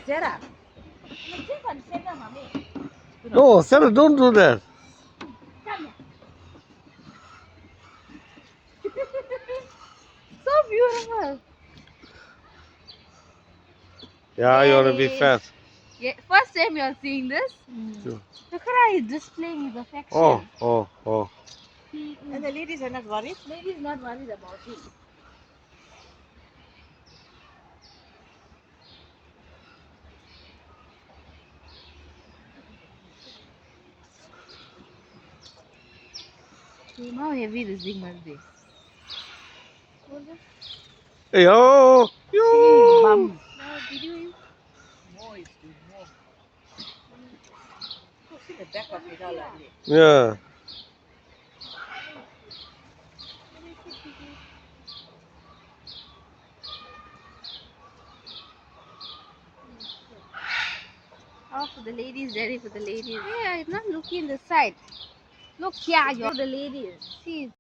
Sarah. Sit on Sarah, mommy. No, Sarah, don't do that. Come here. So beautiful. Yeah, you want to be Yay. fat. Yeah, first time you're seeing this. Yeah. Look at how he's displaying his Oh, affection. oh, oh. And the ladies are not worried? Ladies not worried about him. How heavy this thing must be. Hey, oh, Shaking his yo. bum. Now, did you? More is doing more. Oh, see the back of it all already. Yeah. Oh, for the ladies, ready for the ladies. Yeah, it's not looking the side. Look here, you're the ladies. See.